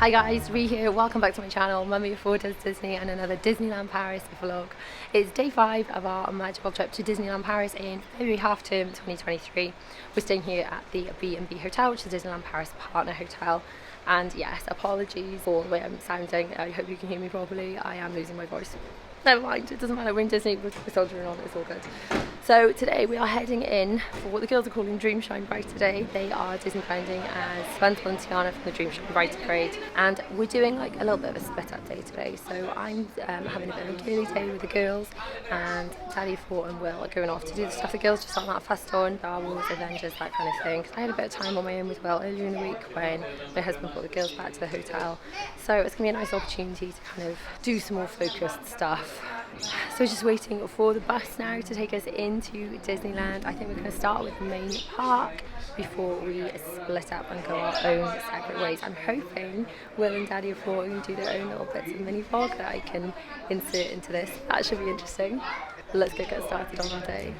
Hi guys, Ree here, welcome back to my channel, Mummy Before Does Disney and another Disneyland Paris vlog. It's day 5 of our magical trip to Disneyland Paris in February half term 2023. We're staying here at the B&B Hotel, which is Disneyland Paris partner hotel. And yes, apologies for the way I'm sounding, I hope you can hear me properly. I am losing my voice. Never mind, it doesn't matter, we're in Disney, we're soldiering on, it's all good. So today we are heading in for what the girls are calling Dream Shine Bright today. They are Disney branding as Rapunzel and Tiana from the Dream Shine Bright parade. And we're doing like a little bit of a split up day today. So I'm having a bit of a girly day with the girls, and Daddy, Fort and Will are going off to do the stuff the girls just aren't that fussed on, Star Wars, Avengers, that kind of thing. I had a bit of time on my own with Will earlier in the week when my husband brought the girls back to the hotel. So it's going to be a nice opportunity to kind of do some more focused stuff. So we're just waiting for the bus now to take us into Disneyland. I think we're going to start with the main park before we split up and go our own separate ways. I'm hoping Will and Daddy are going to do their own little bits of mini vlog that I can insert into this. That should be interesting. Let's go get started on our day.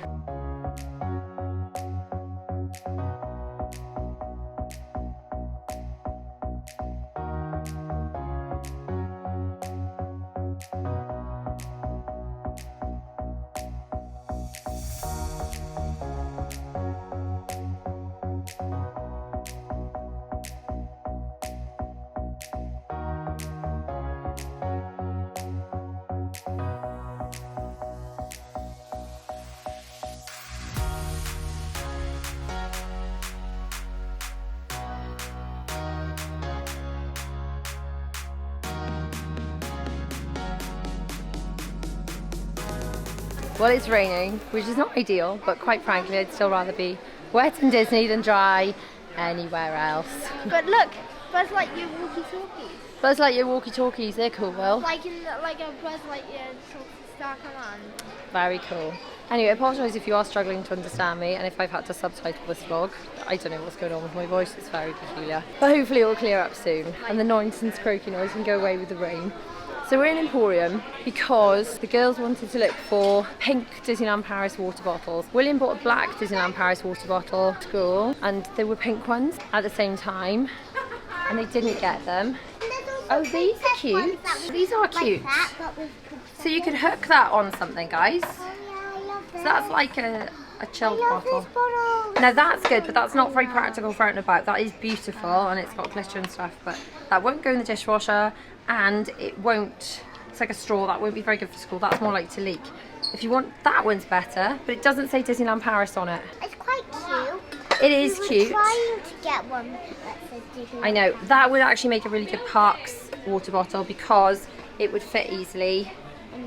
Well, it's raining, which is not ideal, but quite frankly, I'd still rather be wet in Disney than dry anywhere else. But look, Buzz Lightyear walkie-talkies. Buzz Lightyear walkie-talkies, they're cool, Will. Like a Buzz Lightyear Star Command. Very cool. Anyway, I apologise if you are struggling to understand me and if I've had to subtitle this vlog. I don't know what's going on with my voice, it's very peculiar. But hopefully it will clear up soon and the nonsense croaky noise can go away with the rain. So we're in Emporium because the girls wanted to look for pink Disneyland Paris water bottles. William bought a black Disneyland Paris water bottle to school and there were pink ones at the same time and they didn't get them. Oh, these are cute. These are cute. So you could hook that on something, guys. So that's like a chilled bottle. Now that's good, but that's not very practical for out and about. That is beautiful and it's got glitter and stuff, but that won't go in the dishwasher and it won't, it's like a straw, that won't be very good for school. That's more likely to leak. If you want, that one's better, but it doesn't say Disneyland Paris on it. It's quite cute. It is cute. We were trying to get one that says Disneyland. I know, that would actually make a really good parks water bottle because it would fit easily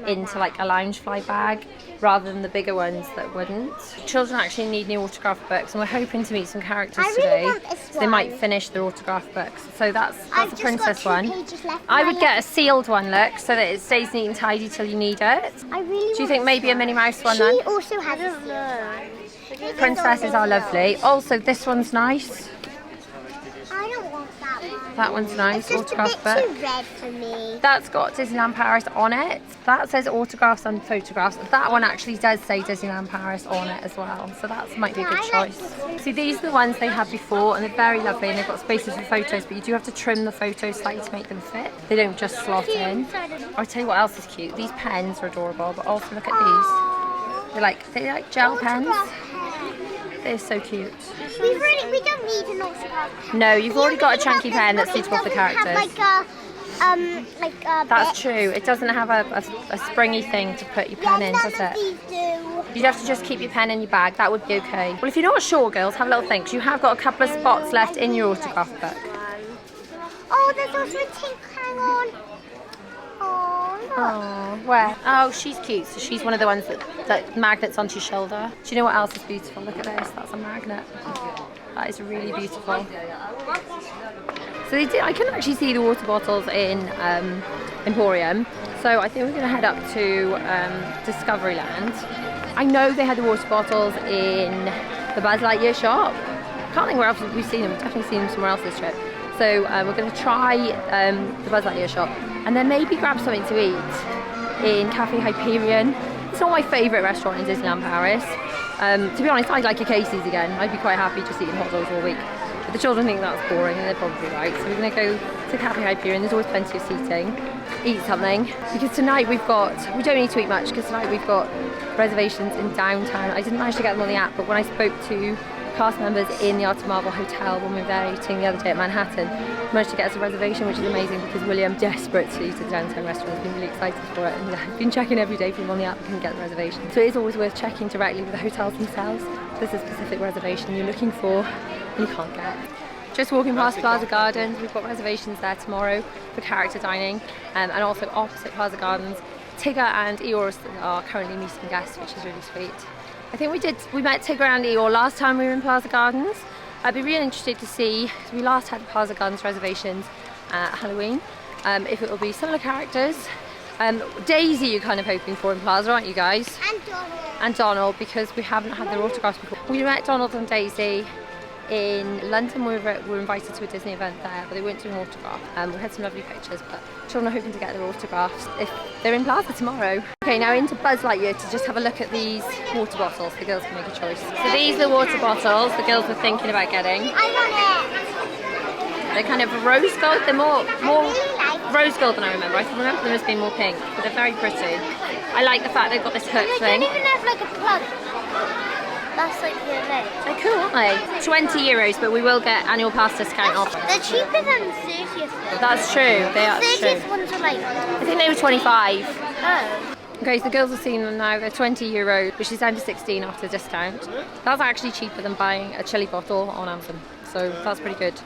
into like a lounge fly bag rather than the bigger ones that wouldn't. Children actually need new autograph books and we're hoping to meet some characters today. So they might finish their autograph books. So that's a princess one. I would get a sealed one, look, so that it stays neat and tidy till you need it. Do you think maybe a Minnie Mouse one then? She also has a Princesses are lovely. Also this one's nice. I don't want that one. That one's nice, It's just autograph a bit book. too red for me. That's got Disneyland Paris on it. That says autographs and photographs. That one actually does say Disneyland Paris on it as well. So that might be a good choice. See, these are the ones they had before and they're very lovely and they've got spaces for photos, but you do have to trim the photos slightly to make them fit. They don't just slot in. I'll tell you what else is cute. These pens are adorable, but also look at these. They're like gel pens. They're so cute. We don't need an autograph. No, you've already got a chunky pen that's suitable for the characters. That's true. It doesn't have a springy thing to put your pen in, does it? You'd have to just keep your pen in your bag. That would be okay. Well, if you're not sure, girls, have a little think. You have got a couple of spots left in your autograph book. Oh, there's also a Tink hang on. Oh, look. Oh, where? Oh, she's cute. So she's one of the ones that magnets onto your shoulder. Do you know what else is beautiful? Look at this. That's a magnet. That is really beautiful. So I couldn't actually see the water bottles in Emporium. So I think we're going to head up to Discoveryland. I know they had the water bottles in the Buzz Lightyear shop. Can't think where else we've seen them. We've definitely seen them somewhere else this trip. So we're going to try the Buzz Lightyear shop and then maybe grab something to eat in Cafe Hyperion. It's not my favourite restaurant in Disneyland Paris. To be honest, I'd like a Casey's again. I'd be quite happy just eating hot dogs all week. But The children think that's boring, and they're probably right. So we're going to go to Cafe Hyperion. There's always plenty of seating. Eat something, because tonight we don't need to eat much, because tonight we've got reservations in downtown. I didn't manage to get them on the app, but when I spoke to cast members in the Art of Marvel Hotel when we were there eating the other day at Manhattan, managed to get us a reservation, which is amazing, because William, desperate to eat at the downtown restaurant, has been really excited for it, and I've been checking every day for him on the app and couldn't get the reservation. So it is always worth checking directly with the hotels themselves. There's a specific reservation you're looking for and you can't get. Just walking past Plaza Gardens, we've got reservations there tomorrow for character dining, and also opposite Plaza Gardens, Tigger and Eeyore are currently meeting guests, which is really sweet. I think we met Tigger and Eeyore last time we were in Plaza Gardens. I'd be really interested to see, we last had Plaza Gardens reservations at Halloween, if it will be similar characters. Daisy you're kind of hoping for in Plaza, aren't you guys? And Donald. And Donald, because we haven't had their autographs before. We met Donald and Daisy in London. We were invited to a Disney event there, but they weren't doing autographs. We had some lovely pictures, but children are hoping to get their autographs if they're in Plaza tomorrow. Okay, now into Buzz Lightyear to just have a look at these water bottles. The girls can make a choice. So these are the water bottles the girls were thinking about getting. I want They're kind of rose gold. They're more really like rose gold than I remember. I remember them as being more pink, but they're very pretty. I like the fact they've got this hook it. They thing. don't even have like a plug. That's like the lid. They're cool, aren't they? 20 euros, but we will get annual pass discount off. They're cheaper than the 30th ones. That's true, they are The 30th true. ones are like, I think they were 25. oh. Okay, so the girls are seeing them now. They're 20 euros, which is down to 16 after discount. That's actually cheaper than buying a chili bottle on Amazon. So that's pretty good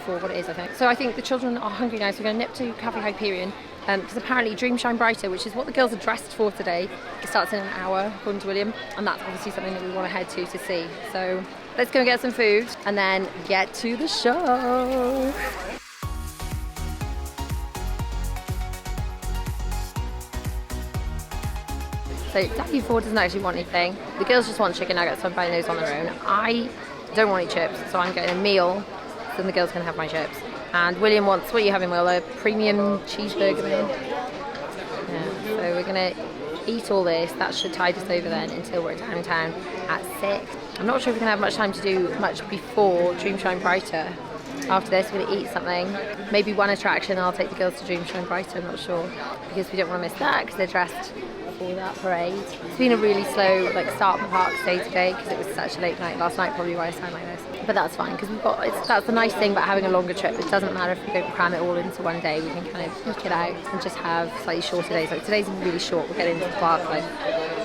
for what it is, I think. So I think the children are hungry now, so we're going to nip to Cafe Hyperion. Because apparently Dream Shine Brighter, which is what the girls are dressed for today, it starts in an hour, according to William, and that's obviously something that we want to head to see. So let's go get some food and then get to the show. So Daddy Ford doesn't actually want anything. The girls just want chicken nuggets, so I'm buying those on their own. I don't want any chips, so I'm getting a meal, so the girls can have my chips. And William wants, what are you having, Will? A premium cheeseburger meal? Yeah, so we're going to eat all this. That should tide us over then until we're downtown at 6. I'm not sure if we're going to have much time to do much before Dream Shine Brighter. After this, we're going to eat something. Maybe one attraction, I'll take the girls to Dream Shine Brighter, I'm not sure. Because we don't want to miss that, because they're dressed for that parade. It's been a really slow start the park day today, because it was such a late night last night, probably why I sound like this. But that's fine, because that's the nice thing about having a longer trip. It doesn't matter if we don't cram it all into one day. We can kind of look it out and just have slightly shorter days. Like today's really short. We're getting into the park like,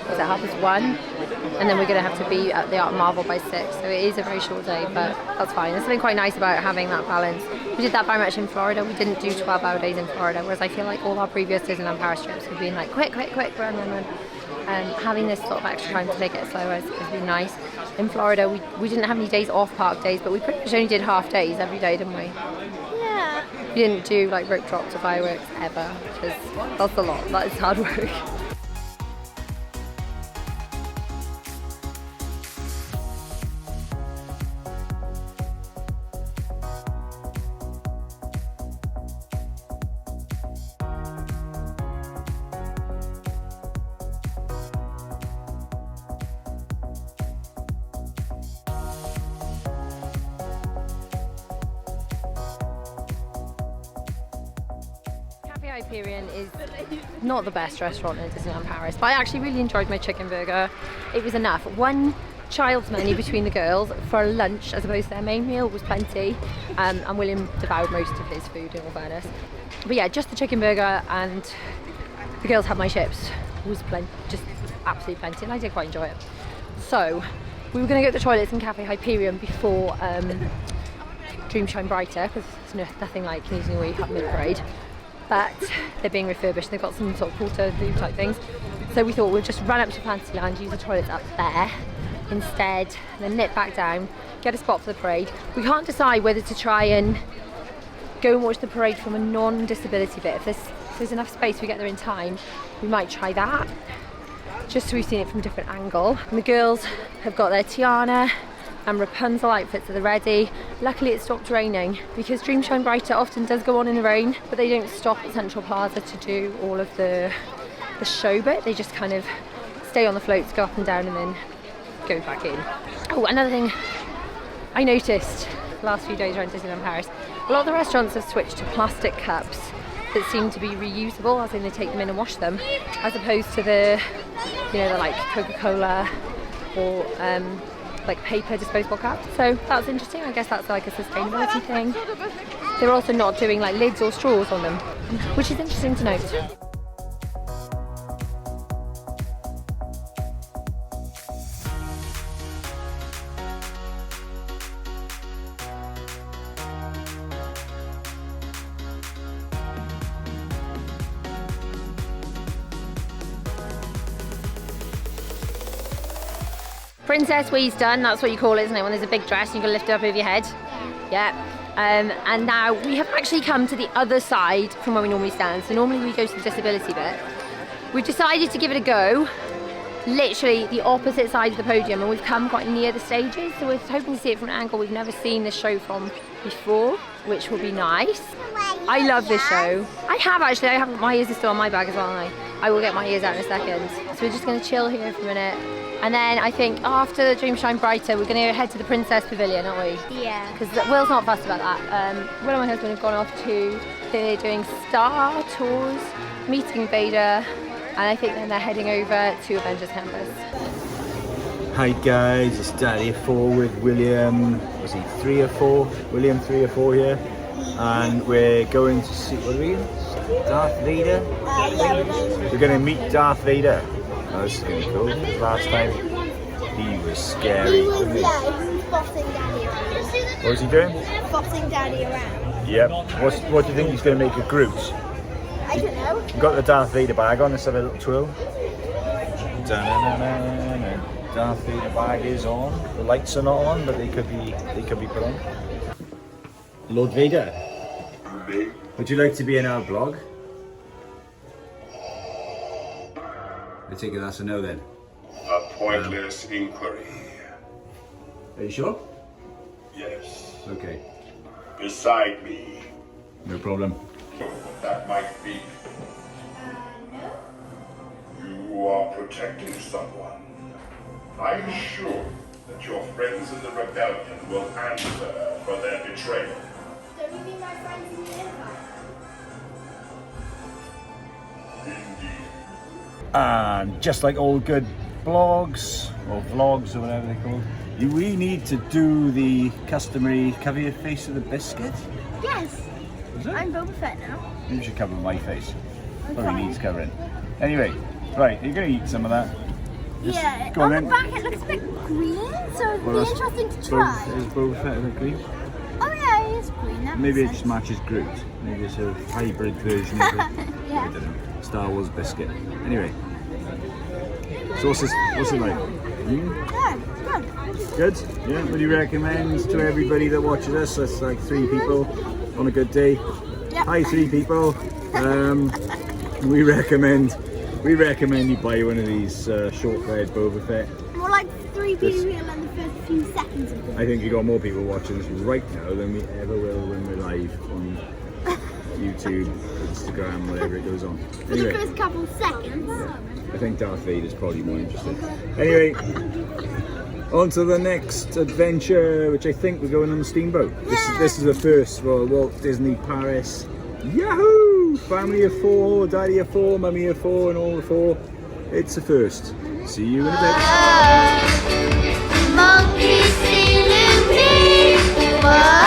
was it 1:30? And then we're going to have to be at the Art of Marvel by 6. So it is a very short day, but that's fine. There's something quite nice about having that balance. We did that very much in Florida. We didn't do 12-hour days in Florida, whereas I feel like all our previous Disneyland Paris trips have been like quick, run. Having this sort of extra time to take it slow has been nice. In Florida, we didn't have any days off park days, but we pretty much only did half days every day, didn't we? Yeah. We didn't do like rope drops or fireworks ever, because that's a lot. That is hard work. Hyperion is not the best restaurant in Disneyland Paris, but I actually really enjoyed my chicken burger. It was enough. One child's menu between the girls for lunch as opposed to their main meal was plenty, and William devoured most of his food in all fairness. But yeah, just the chicken burger, and the girls had my chips. It was plenty, just absolutely plenty, and I did quite enjoy it. So we were going to go to the toilets in Cafe Hyperion before Dream Shine Brighter, because there's nothing like needing a wee hut mid-parade. But they're being refurbished. They've got some sort of porta loo type things. So we thought we'd just run up to Fantasyland, use the toilets up there instead, then nip back down, get a spot for the parade. We can't decide whether to try and go and watch the parade from a non-disability bit. If there's enough space, we get there in time, we might try that, just so we've seen it from a different angle. And the girls have got their Tiana and Rapunzel outfits at the ready. Luckily it stopped raining, because Dream Shine Brighter often does go on in the rain, but they don't stop at Central Plaza to do all of the show bit. They just kind of stay on the floats, go up and down, and then go back in. Oh, another thing I noticed last few days around Disneyland Paris, a lot of the restaurants have switched to plastic cups that seem to be reusable, as in they take them in and wash them, as opposed to the, you know, the like Coca-Cola or like paper disposable cups. So that's interesting. I guess that's like a sustainability thing. They're also not doing like lids or straws on them, which is interesting to note. Princess Wee's done, that's what you call it, isn't it? When there's a big dress and you can lift it up over your head. Yeah. And now we have actually come to the other side from where we normally stand. So normally we go to the disability bit. We've decided to give it a go, literally the opposite side of the podium, and we've come quite near the stages. So we're hoping to see it from an angle we've never seen this show from before, which will be nice. I love this show. I have actually, my ears are still on my bag as well, and I will get my ears out in a second. So we're just gonna chill here for a minute. And then I think after the Dream Shine Brighter, we're going to head to the Princess Pavillion, aren't we? Yeah. Because Will's not fussed about that. Will and my husband have gone off to, they're doing Star Tours, meeting Vader, and I think then they're heading over to Avengers campus. Hi guys, it's Daddy 4 with William, was he 3 or 4? William 3 or 4 here. And we're going to see, what are we doing? Darth Vader? We're going to meet Darth Vader. Oh, this is going to be cool. Last time he was scary. He was bossing Daddy around. What was he doing? Bossing Daddy around. Yep. What do you think he's going to make a Groot? I don't know. We've got the Darth Vader bag on. Let's have a little twirl. Darth Vader bag is on. The lights are not on, but they could be put on. Lord Vader, would you like to be in our vlog? I take it that's a no then. A pointless inquiry. Are you sure? Yes. Okay. Beside me. No problem. That might be. You are protecting someone. I'm sure that your friends in the rebellion will answer for their betrayal. Don't you mean my friends in the Empire? Indeed. And just like all good blogs or vlogs or whatever they're called, we need to do the customary cover your face with a biscuit. Yes. Is it? I'm Boba Fett now. Maybe you should cover my face. Probably needs covering. Anyway, right, you're going to eat some of that. Just Yeah, go on the then. back it looks a bit green, so it'd be interesting to try. Is Boba Fett a bit green? Oh yeah, it is green. That Maybe it makes just sense. matches Groot. Maybe it's a hybrid version of it. Yeah. I don't know. Star Wars biscuit. Anyway, so what's it like? Yeah, good. Good? Yeah, would you recommend to everybody that watches us, that's like 3 people on a good day? Yep. Hi 3 people. We recommend you buy one of these short-haired Boba Fett. More like 3 people in the first few seconds of the I think you got more people watching this right now than we ever will when we're live on YouTube, Instagram, whatever it goes on. For the Anyway, first couple seconds. I think Darth Vader's probably more interesting. Anyway, on to the next adventure, which I think we're going on the steamboat. This is the first for Walt Disney Paris. Yahoo! Family of 4, daddy of 4, mummy of 4, and all the 4. It's the first. See you in a bit. Monkey stealing me. Whoa.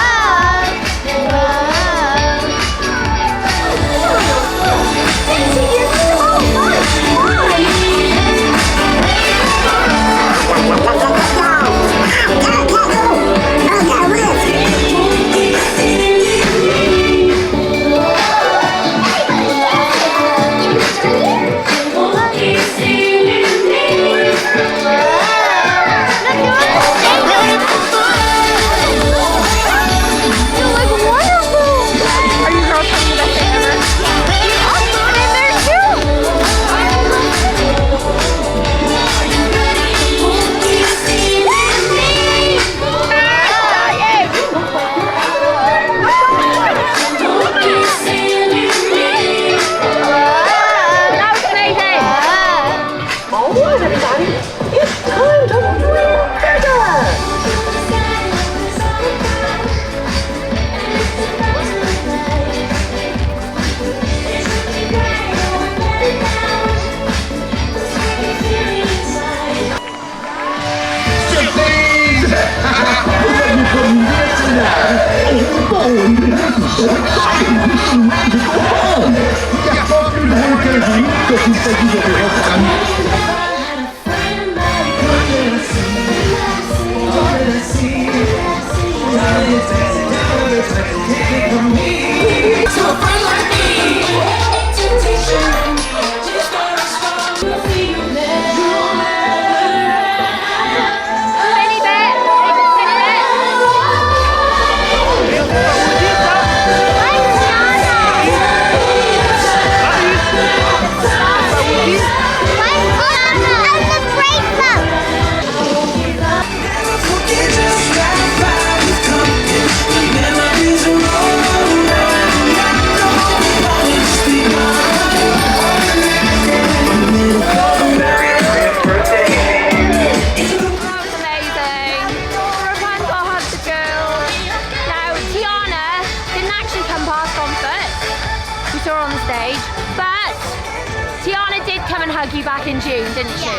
Tiana did come and hug you back in June, didn't she?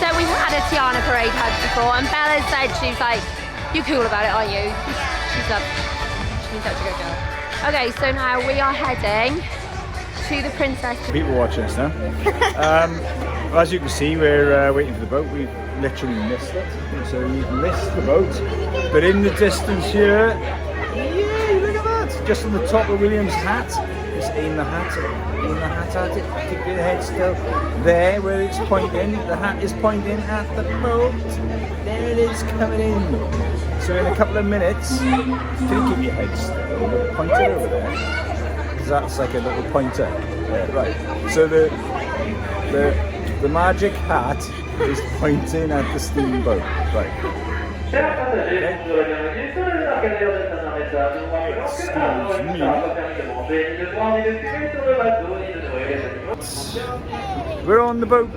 So we've had a Tiana parade hug before, and Bella said she's like, you're cool about it, aren't you? She's such a good girl. Okay, so now we are heading to the princess. People watching us now. As you can see, we're waiting for the boat. We've literally missed it. So we've missed the boat. But in the distance here, yay, look at that! Just on the top of William's hat. Just aim the hat at it. Keep your head still. There, where it's pointing, the hat is pointing at the boat. There it is coming in. So in a couple of minutes, can you keep your head still? Point it over there. Because that's like a little pointer. Yeah, right. So the magic hat is pointing at the steamboat. Right. We're on the boat.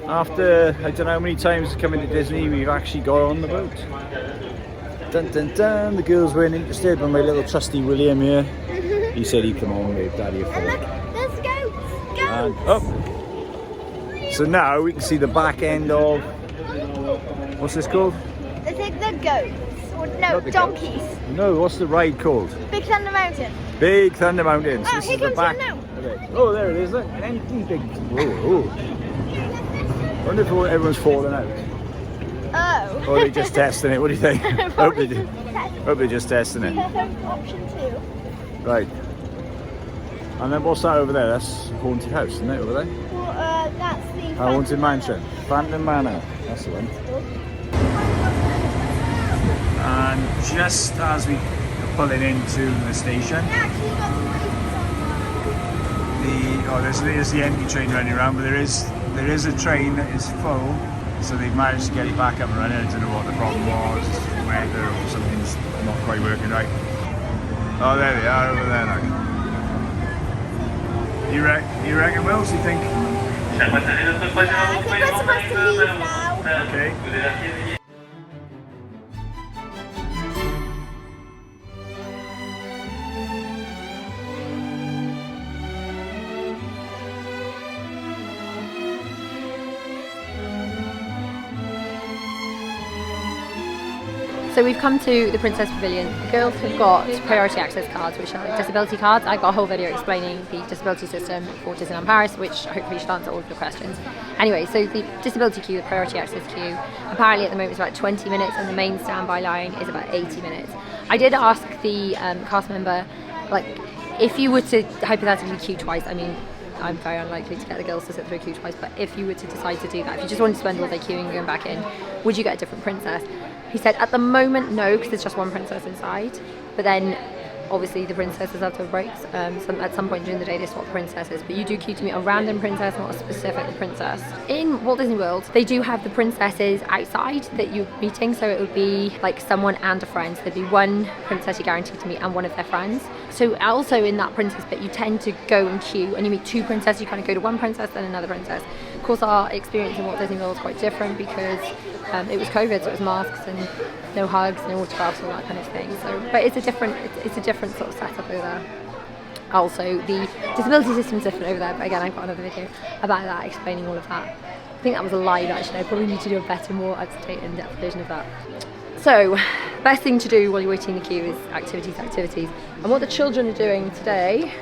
After I don't know how many times coming to Disney, we've actually got on the boat. Dun dun dun. The girls weren't interested, but my little trusty William here, he said he'd come on with Daddy a And look, there's goats. and up. So now we can see the back end of, what's this called? I think the goats. Or no, the donkeys. Goats. No, what's the ride called? Big Thunder Mountain. Big Thunder Mountain. So Oh, this here is the comes back. one now. Okay. Oh, there it is. Look, an empty big. Whoa. I wonder if everyone's falling out. Oh. Or are they just testing it? What do you think? Hope they're just testing it. Option 2. Right. And then what's that over there? That's Haunted House, isn't it, over there? Well, that's the Haunted Mansion. Phantom Manor. That's the one. And just as we are pulling into the station, there's the empty train running around, but there is a train that is full, so they've managed to get it back up and running. I don't know what the problem was, weather or something's not quite working right. Oh, there they are over there now. You reckon, Wills? You think? I think we're supposed to leave now. Okay. So we've come to the Princess Pavilion. The girls have got priority access cards, which are like disability cards. I got a whole video explaining the disability system for Disneyland Paris, which hopefully should answer all of your questions. Anyway, so the disability queue, the priority access queue, apparently at the moment is about 20 minutes and the main standby line is about 80 minutes. I did ask the cast member, like, if you were to hypothetically queue twice, I mean, I'm very unlikely to get the girls to sit through a queue twice, but if you were to decide to do that, if you just wanted to spend all day queuing and going back in, would you get a different princess? He said at the moment no, because there's just one princess inside, but then obviously the princesses have to have breaks. At some point during the day they swap princesses, but you do queue to meet a random princess, not a specific princess. In Walt Disney World they do have the princesses outside that you're meeting, so it would be like someone and a friend, so there'd be one princess you're guaranteed to meet and one of their friends. So also in that princess bit you tend to go and queue and you meet two princesses, you kind of go to one princess then another princess. Of course our experience in Walt Disney World is quite different because it was COVID, so it was masks and no hugs, no autographs, all that kind of thing. So, but it's a different sort of setup over there. Also, the disability system's different over there, but again, I've got another video about that, explaining all of that. I think that was a live actually. I probably need to do a better, more up-to-date, in-depth version of that. So, best thing to do while you're waiting in the queue is activities. And what the children are doing today,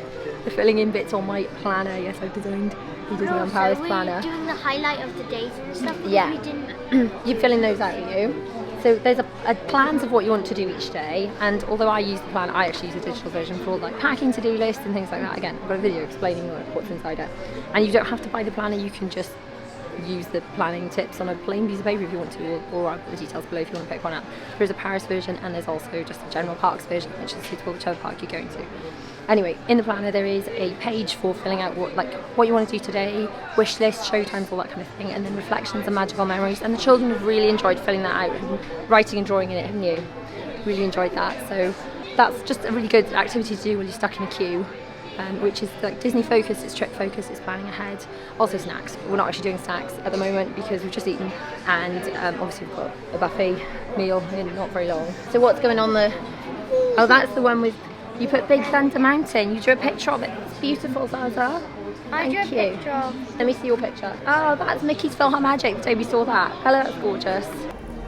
they're filling in bits on my planner. Yes, I've designed the Disneyland Paris planner. We're doing the highlight of the days and stuff. Yeah. We didn't. You're filling those out, are you? So there's a plans of what you want to do each day, and although I use the plan, I actually use a digital version for all like packing to-do lists and things like that. Again, I've got a video explaining what's inside it. And you don't have to buy the planner, you can just use the planning tips on a plain piece of paper if you want to, or I'll put the details below if you want to pick one up. There's a Paris version, and there's also just a general parks version, which is suitable for whichever park you're going to. Anyway, in the planner there is a page for filling out what you want to do today, wish list, show times, all that kind of thing, and then reflections and magical memories. And the children have really enjoyed filling that out and writing and drawing in it, haven't you? Really enjoyed that. So that's just a really good activity to do while you're stuck in a queue, which is like Disney focused, it's trip focused, it's planning ahead. Also snacks. We're not actually doing snacks at the moment because we've just eaten, and obviously we've got a buffet meal in not very long. So what's going on there? Oh, that's the one with. You put Big Thunder Mountain. You drew a picture of it. It's beautiful, Zaza. I drew a picture of. Let me see your picture. Oh, that's Mickey's PhilharMagic. The day we saw that. Bella, that's gorgeous.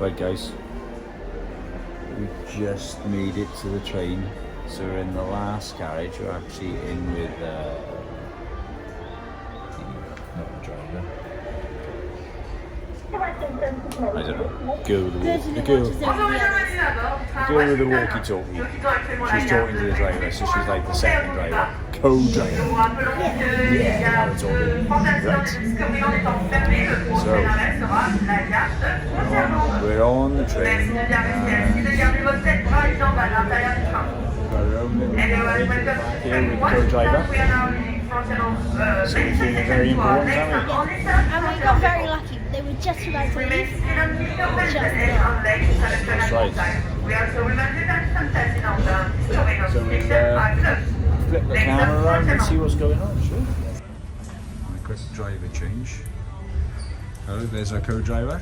Right, guys. We just made it to the train. So we're in the last carriage. We're actually in with not the driver. I don't know. Girl with the girl with the walkie-talkie. She's talking to the driver, so she's like the second driver, co-driver. Yeah, now it's all good. Right. So we're on the train. Our own little back here with co-driver. So we're feeling very important, aren't we? And we got very lucky. They were just about to leave. That's right. So we'll flip the camera around and see what's going on, sure. Quick driver change. Oh, there's our co-driver.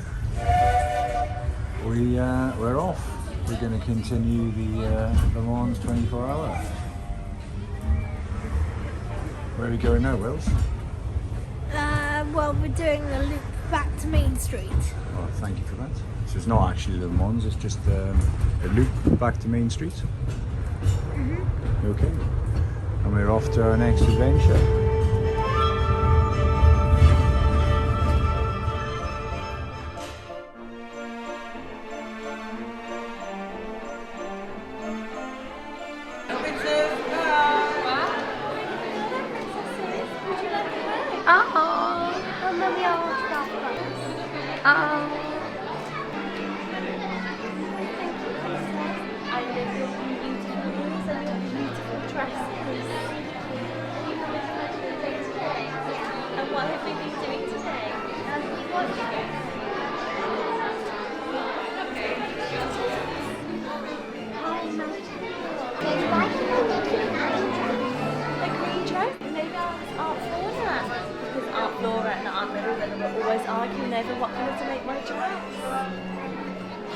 We're off. We're going to continue the Le Mans 24-hour. Where are we going now, Wills? Well, we're doing a loop back to Main Street. Oh, thank you for that. So it's not actually Le Mans, it's just a loop back to Main Street? Mm-hmm. Okay. And we're off to our next adventure. Arguing over what colour to make my dress.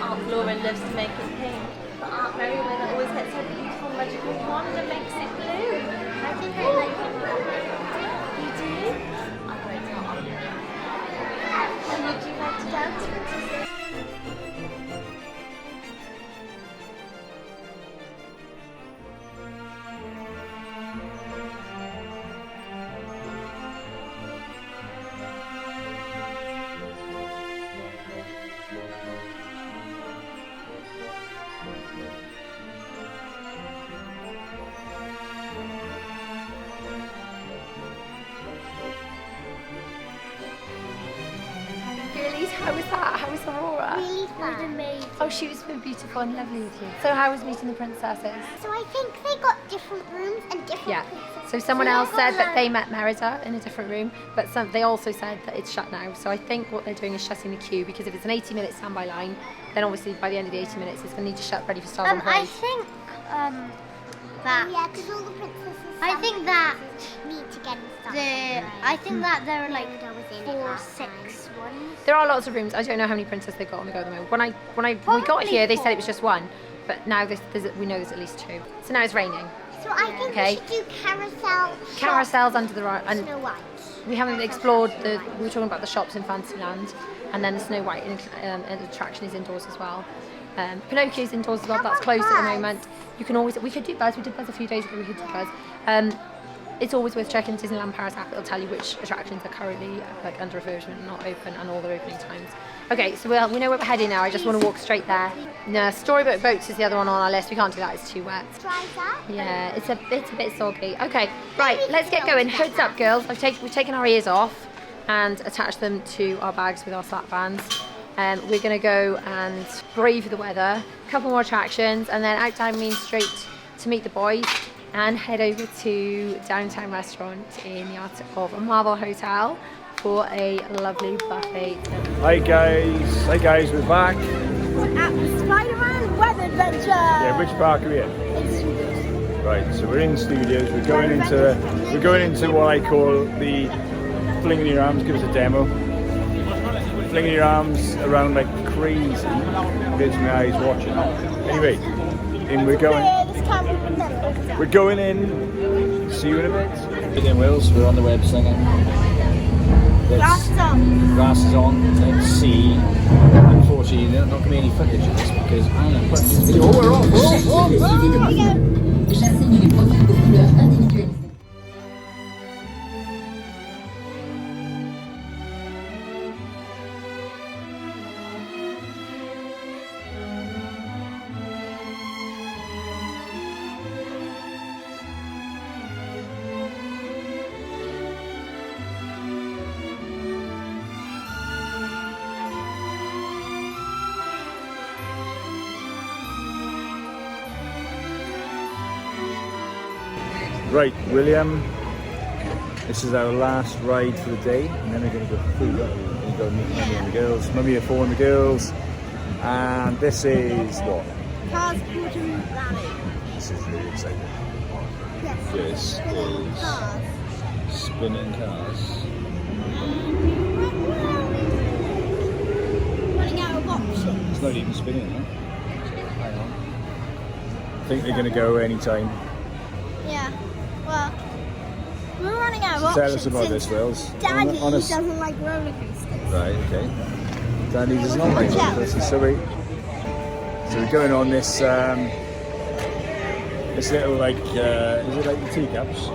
Aunt Laura loves to make it pink, but Aunt Meriwether always gets her beautiful magical wand and makes it blue. I think I like it. You do? I won't tell Aunt. And would you like to dance, Princess? How was that? How was Aurora? Really fun. Amazing. Oh, she was so beautiful and lovely with you. So how was meeting the princesses? So I think they got different rooms and different princesses. So someone else said that they met Merida in a different room, but they also said that it's shut now. So I think what they're doing is shutting the queue, because if it's an 80-minute standby line, then obviously by the end of the 80 minutes it's going to need to shut ready for Stars on Parade. I think that. Yeah, because all the princesses. I think that need to get in I think that there are like 4 or 6 ones. There are lots of rooms. I don't know how many princesses they've got on the go at the moment. When we got here, they said it was just 1, but now we know there's at least 2. So now it's raining. So I think we should do carousel. Carousels under the right. Snow White. We haven't explored we were talking about the shops in Fantasyland, and then the Snow White attraction is indoors as well. Pinocchio's indoors as well, that's closed at the moment. You can always, we could do Buzz, we did Buzz a few days ago, we could do Buzz. It's always worth checking the Disneyland Paris app. It'll tell you which attractions are currently like under refurbishment, not open, and all their opening times. Okay, so we know where we're heading now. I just want to walk straight there. No, Storyboat Boats is the other one on our list. We can't do that, it's too wet. Try that? Yeah, it's a bit soggy. Okay, right, let's get going. Hoods up, girls. We've taken our ears off and attached them to our bags with our slap bands. We're going to go and brave the weather, a couple more attractions, and then out down Main Street to meet the boys and head over to Downtown Restaurant in the Art of a Marble Hotel for a lovely buffet. Hi guys, we're back. At the Spider-Man Weather Adventure! Yeah, which park are we in? It's Right, so we're in studios. We're going into what I call the flinging your arms. Give us a demo. Flinging your arms around like crazy. Hurts my eyes watching. Anyway, we're going in. See you in a bit. Again, Wills. We're on the web singing. Glasses on. Let's see. Unfortunately, there's not going to be any footage of this because I am putting this video. Oh, we're off. Right, William, this is our last ride for the day, and then we're going to go food up. We're going to go meet Mummy and the girls. Mummy are 4 and the girls, and this is what? Cars Quarter Rally. This is really exciting. Yes. This is Cars. spinning cars. Running out of options. It's not even spinning, huh? So, hang on. I think they're going to go anytime. Yeah. Well, we're running out of So options. tell us about this, Wells. Daddy doesn't like roller coasters. Right, okay. Daddy does not like roller coasters, so we're going on this this little like is it like the teacups?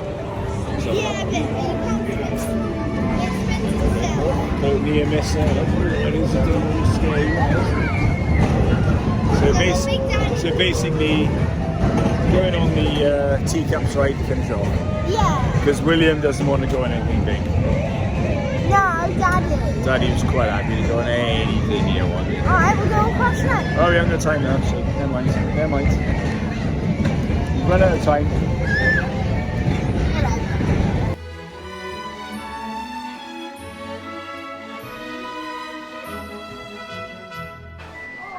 Yeah, but it's expensive. Don't near miss out. What is it? So basically going on the teacups ride to finish off. Yeah. Because William doesn't want to go on anything big. No, Daddy. Daddy was quite happy to go on anything near one. Alright, we're going across now. Oh, we haven't got time now, so never mind. Never mind. We've run out of time.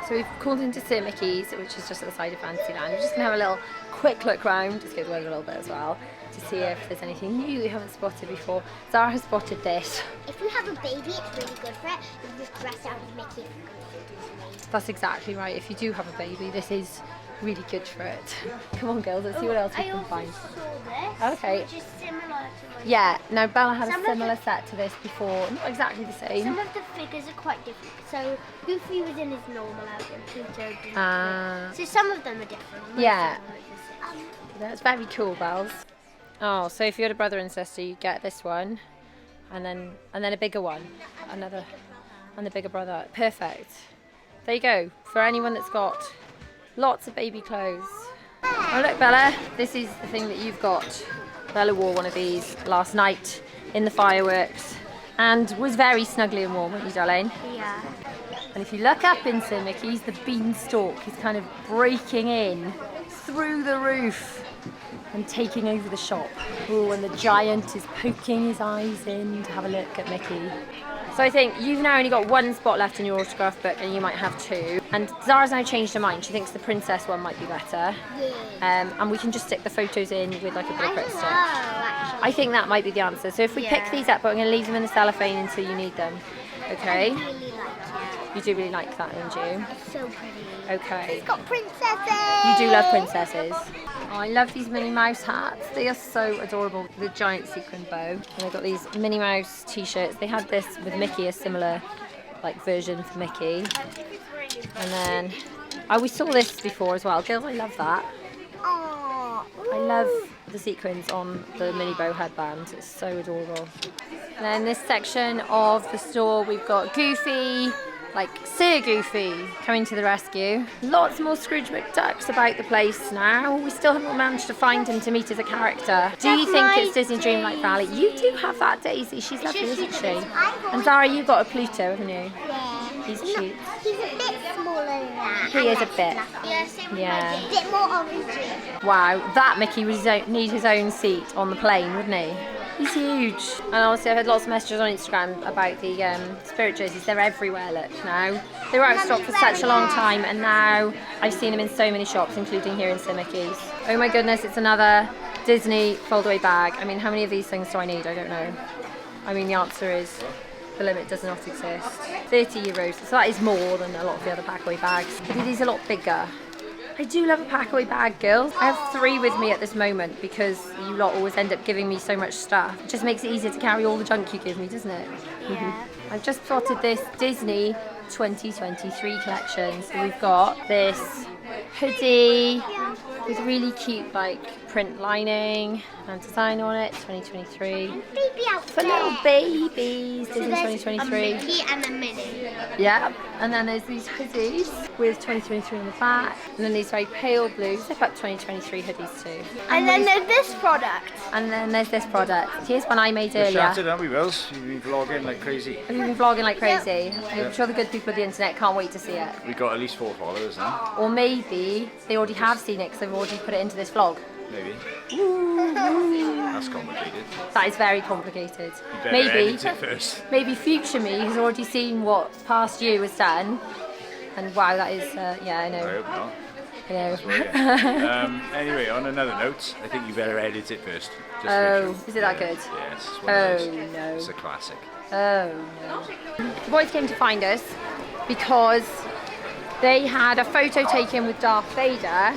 So we've called into Sir Mickey's, which is just at the side of Fantasyland. We're just going to have a little quick look round, just go the weather a little bit as well, to see if there's anything new we haven't spotted before. Zara has spotted this. If you have a baby, it's really good for it. You just dress out as Mickey. That's exactly right. If you do have a baby, this is really good for it. Come on, girls, let's see what else we can find. Saw this, Okay. which is similar to my Yeah, now Bella had Some a of similar the- set to this before, not exactly the same. Some of the figures are quite different. So Goofy was in his normal outfit, Peter didn't. So some of them are different. Most Yeah. of them are the same. That's very cool, Bells. Oh, so if you had a brother and sister, you get this one, and then a bigger one, another, and the bigger brother. Perfect. There you go. For anyone that's got lots of baby clothes. Oh look, Bella, this is the thing that you've got. Bella wore one of these last night in the fireworks, and was very snuggly and warm, weren't you, darling? Yeah. And if you look up in Sir Mickey's, the beanstalk is kind of breaking in through the roof and taking over the shop. Oh, and the giant is poking his eyes in to have a look at Mickey. So I think you've now only got 1 spot left in your autograph book, and you might have 2. And Zara's now changed her mind. She thinks the princess one might be better. Yeah. And we can just stick the photos in with like a bit of I Pritt know, stick. actually. I think that might be the answer. So if we pick Yeah. these up, but I'm going to leave them in the cellophane until you need them. Okay? I really like it. You do really like that, don't you? It's so pretty. Okay. It's got princesses. You do love princesses. Oh, I love these Minnie Mouse hats. They are so adorable. The giant sequin bow. And they've got these Minnie Mouse t-shirts. They had this with Mickey, a similar like version for Mickey. And then, we saw this before as well. Girls, I love that. Oh. I love the sequins on the mini bow headband. It's so adorable. And then this section of the store, we've got Goofy, like Sir Goofy, coming to the rescue. Lots more Scrooge McDucks about the place now. We still haven't managed to find him to meet as a character. Do you think it's Disney Dreamlight Valley? You do have that, Daisy. She's lovely, isn't she? And Zara, you got a Pluto, haven't you? Yeah. He's cute. He's a bit smaller than that. He is a bit. Yeah, same with Yeah. a bit more orangey. Wow, that Mickey would need his own seat on the plane, wouldn't he? He's huge. And obviously I've had lots of messages on Instagram about the spirit jerseys. They're everywhere, look, now. They were out of stock for such a long time, and now I've seen them in so many shops, including here in Sir Mickey's. Oh my goodness, it's another Disney foldaway bag. I mean, how many of these things do I need? I don't know. I mean, the answer is the limit does not exist. €30, so that is more than a lot of the other packaway bags. But it is a lot bigger. I do love a packaway bag, girls. I have 3 with me at this moment because you lot always end up giving me so much stuff. It just makes it easier to carry all the junk you give me, doesn't it? Yeah. I've just spotted this Disney 2023 collection. So we've got this hoodie with really cute like print lining and design on it, 2023. Baby outfit. For little babies, Disney 2023. A Mickey and a Minnie. Yeah, and then there's these hoodies with 2023 on the back, and then these very pale blue zip up 2023 hoodies too. And then there's this product. And then there's this product. Here's one I made We're earlier. shattered, aren't we, Wills? You've been vlogging like crazy. Have you been vlogging like crazy? I'm sure the good people of the internet can't wait to see it. We've got at least 4 followers now. Or maybe they already have seen it because they've already put it into this vlog. Maybe. That's complicated. That is very complicated. You better edit it Maybe, first. maybe future me has already seen what past you has done. And wow, that is, yeah, I I know. hope not. I know. Well, yeah. Anyway, on another note, I think you better edit it first. Just to Oh, make sure. is it that good? Yes. It's one of those. Oh, no. It's a classic. Oh no. The boys came to find us because they had a photo taken with Darth Vader,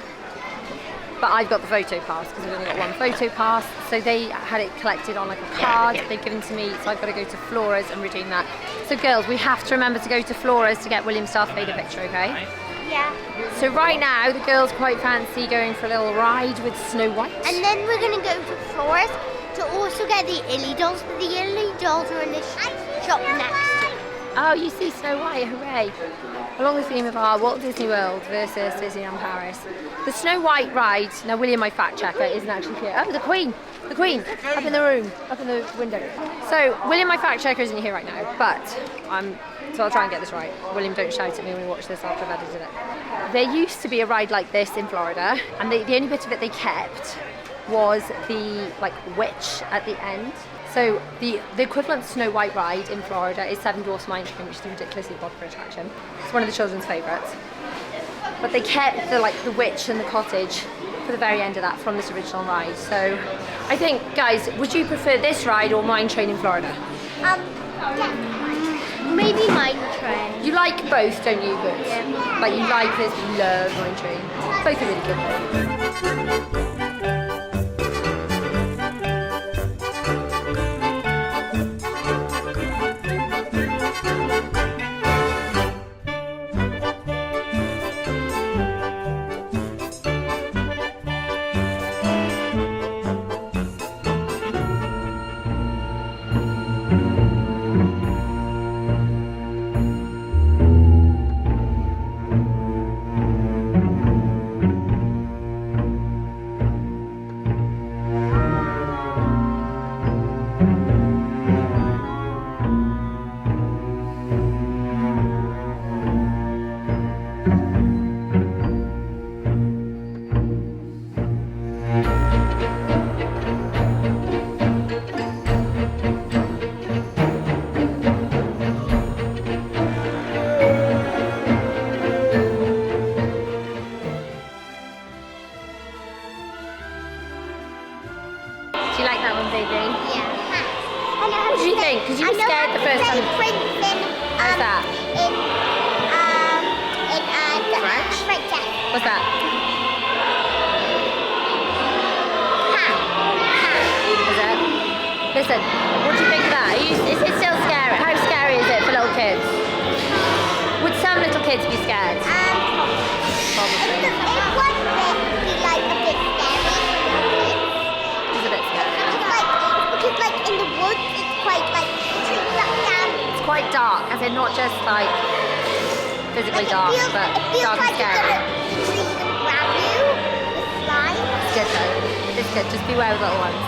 but I've got the photo pass because we've only got one photo pass. So they had it collected on like a card they've given to me, so I've got to go to Flora's and redeem that. So girls, we have to remember to go to Flora's to get William's Darth Vader picture, okay? Yeah. So right now the girls quite fancy going for a little ride with Snow White. And then we're going to go to Florist to also get the Illy dolls, but the Illy dolls are in this shop next. Oh, you see Snow White, hooray. Along the theme of our Walt Disney World versus Disneyland Paris. The Snow White ride, now William, my fact checker, isn't actually here. Oh, the Queen, up in the room, up in the window. So, William, my fact checker, isn't here right now, but so I'll try and get this right. William, don't shout at me when we watch this after I've edited it. There used to be a ride like this in Florida, and the only bit of it they kept was the like witch at the end. So the equivalent Snow White ride in Florida is Seven Dwarfs Mine Train, which is a ridiculously popular attraction. It's one of the children's favourites. But they kept the witch and the cottage for the very end of that from this original ride. So I think, guys, would you prefer this ride or Mine Train in Florida? Maybe Mine Train. You like both, don't you? But yeah. Like you like this, you love Mine Train. Both are really good. Do you like that one, baby? Yeah. What did you think? Because you were scared the first time. How's that? French? What's that? Is it? Listen, what do you think of that? Is it still scary? How scary is it for little kids? kids be scared? Probably. If one bit would be like a bit scary for the kids. It's a bit scary. Because like in the woods, it's quite like trees up down. It's quite dark, as in not just like physically dark, but dark and scary. The trees are gonna grab you with slime. It's good though. It's good. Just beware with little ones.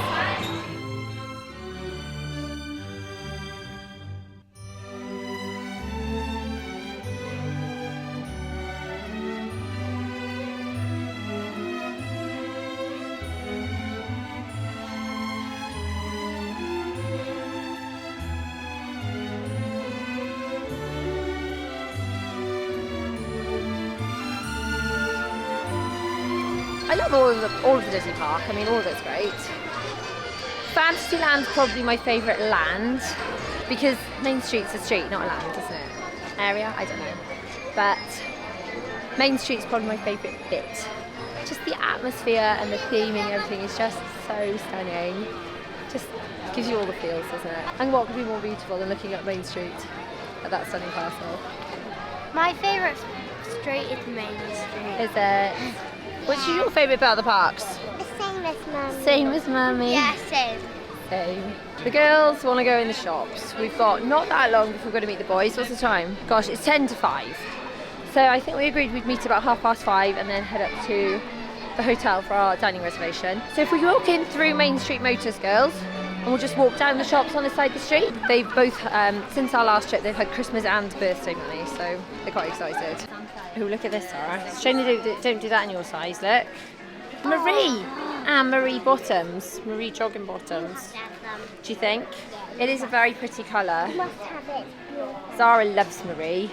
I love all of the Disney park. I mean, all of it's great. Fantasyland's probably my favourite land because Main Street's a street, not a land, isn't it? Area? I don't know. But Main Street's probably my favourite bit. Just the atmosphere and the theming and everything is just so stunning. Just gives you all the feels, doesn't it? And what could be more beautiful than looking at Main Street at that stunning castle? My favourite street is Main Street. Is it? Which is your favourite bit of the parks? The same as Mummy. Same as Mummy. Yeah, same. Same. The girls want to go in the shops. We've got not that long before we're going to meet the boys. What's the time? Gosh, it's 10 to 5. So I think we agreed we'd meet about 5:30 and then head up to the hotel for our dining reservation. So if we walk in through Main Street Motors, girls, and we'll just walk down the shops on the side of the street. They've both, since our last trip, they've had Christmas and birthday money, so they're quite excited. Oh, look at this, Sarah. It's a shame they don't do that in your size, look. Marie! And Marie bottoms. Marie jogging bottoms. Do you think? It is a very pretty colour. You must have it. Zara loves Marie.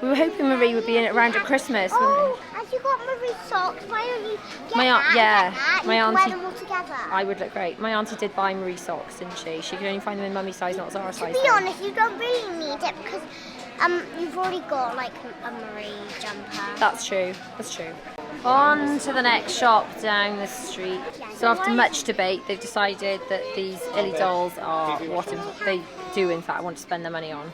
We were hoping Marie would be in it around at Christmas, wouldn't Oh, and you got Marie socks. Why don't you get My aunt- that? yeah, Get that, my you can auntie- wear them all together. we? I would look great. My auntie did buy Marie socks, didn't she? She could only find them in Mummy's size, not Zara's size. To be though. honest, you don't really need it because you've already got like a Marie jumper. That's true. That's true. On to the next shop down the street. So after much debate, they've decided that these Illy dolls are what they do in fact want to spend their money on.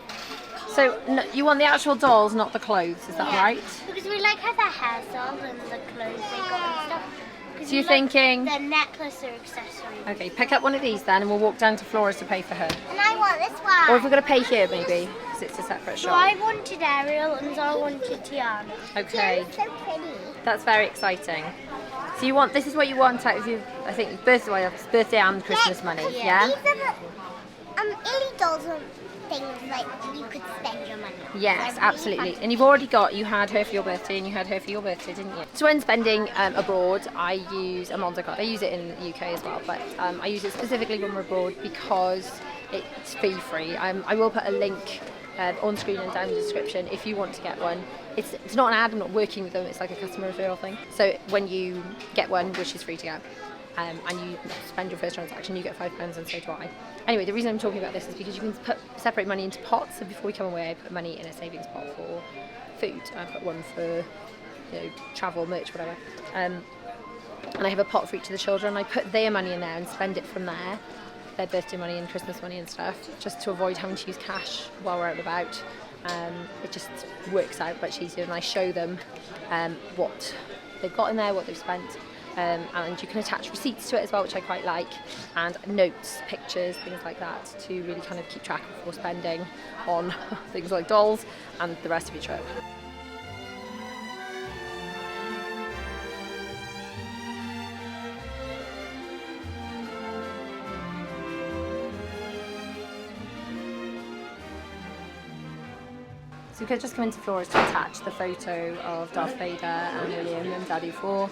So you want the actual dolls, not the clothes, is that right? Because we like how their hair's on and the clothes they got and stuff. So you're thinking... The necklace or accessory. Okay, pick up one of these then and we'll walk down to Flora's to pay for her. And I want this one. Or if we're going to pay here maybe, because it's a separate So shop. I wanted Ariel and Zara wanted Tiana. Okay. Tiana's so pretty. That's very exciting. So you want, this is what you want out of your, I think, birthday and Christmas money, yeah? These are the Illy dolls are things like you could spend your money on. Yes, They're really absolutely. fun. And you've already got, you had her for your birthday and you had her for your birthday, didn't you? So when spending abroad, I use a Mondo card. I use it in the UK as well, but I use it specifically when we're abroad because it's fee free. I will put a link on screen and down in the description if you want to get one. It's not an ad, I'm not working with them, it's like a customer referral thing. So when you get one, which is free to get, and you spend your first transaction, you get £5 and so do I. Anyway, the reason I'm talking about this is because you can separate money into pots. So before we come away, I put money in a savings pot for food. I put one for travel, merch, whatever. And I have a pot for each of the children. I put their money in there and spend it from there, their birthday money and Christmas money and stuff, just to avoid having to use cash while we're out and about. It just works out much easier, and I show them what they've got in there, what they've spent. And you can attach receipts to it as well, which I quite like, and notes, pictures, things like that, to really kind of keep track of what we're spending on things like dolls and the rest of your trip. So we could just come into Flora's to attach the photo of Darth Vader and William and Daddy 4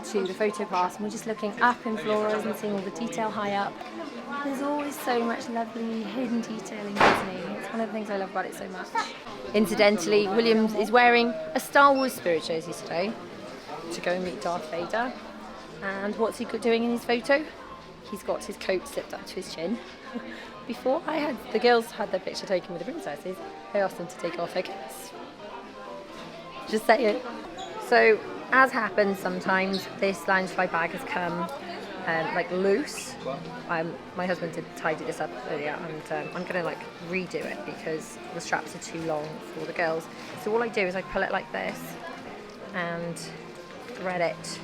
to the photo pass, and we're just looking up in Flora's and seeing all the detail high up. There's always so much lovely hidden detail in Disney. It's one of the things I love about it so much. Incidentally, William is wearing a Star Wars spirit jersey today to go and meet Darth Vader. And what's he doing in his photo? He's got his coat zipped up to his chin. Before the girls had their picture taken with the princesses, I asked them to take off their coats. Just say it. So, as happens sometimes, this Loungefly bag has come like loose. My husband did tidy this up earlier, and I'm gonna like redo it because the straps are too long for the girls. So all I do is I pull it like this and thread it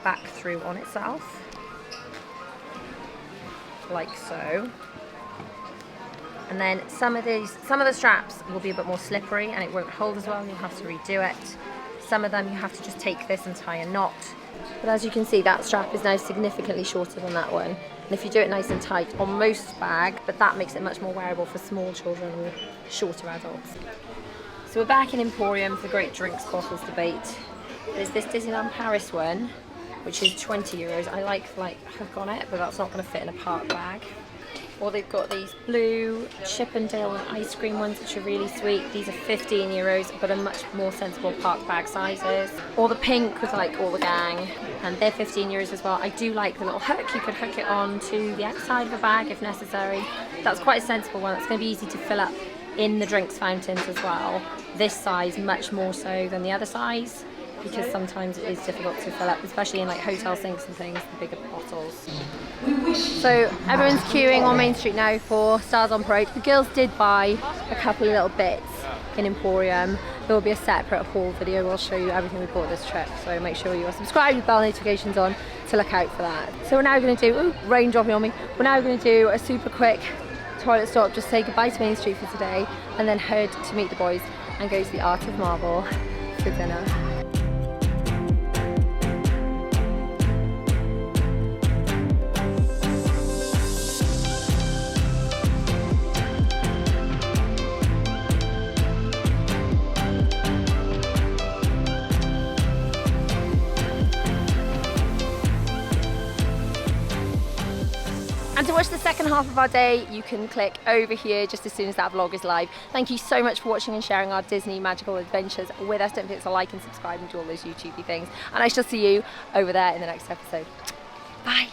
back through on itself, like so. And then some of the straps will be a bit more slippery and it won't hold as well, and you'll have to redo it. Some of them you have to just take this and tie a knot. But as you can see, that strap is now significantly shorter than that one. And if you do it nice and tight on most bag, but that makes it much more wearable for small children or shorter adults. So we're back in Emporium for the great drinks bottles debate. There's this Disneyland Paris one, which is €20. I like hook on it, but that's not going to fit in a park bag. Or they've got these blue Chippendale and ice cream ones, which are really sweet. These are €15, but are much more sensible park bag sizes. Or the pink with like all the gang, and they're €15 as well. I do like the little hook. You could hook it on to the outside of the bag if necessary. That's quite a sensible one. It's going to be easy to fill up in the drinks fountains as well. This size much more so than the other size, because sometimes it is difficult to fill up, especially in like hotel sinks and things, the bigger bottles. So everyone's queuing on Main Street now for Stars on Parade. The girls did buy a couple of little bits in Emporium. There will be a separate haul video. We'll show you everything we bought this trip. So make sure you are subscribed with bell notifications on to look out for that. So we're now going to do, rain dropping on me. We're now going to do a super quick toilet stop, just say goodbye to Main Street for today, and then head to meet the boys and go to the Art of Marvel for dinner. And to watch the second half of our day, you can click over here just as soon as that vlog is live. Thank you so much for watching and sharing our Disney magical adventures with us. Don't forget to like and subscribe and do all those YouTubey things. And I shall see you over there in the next episode. Bye.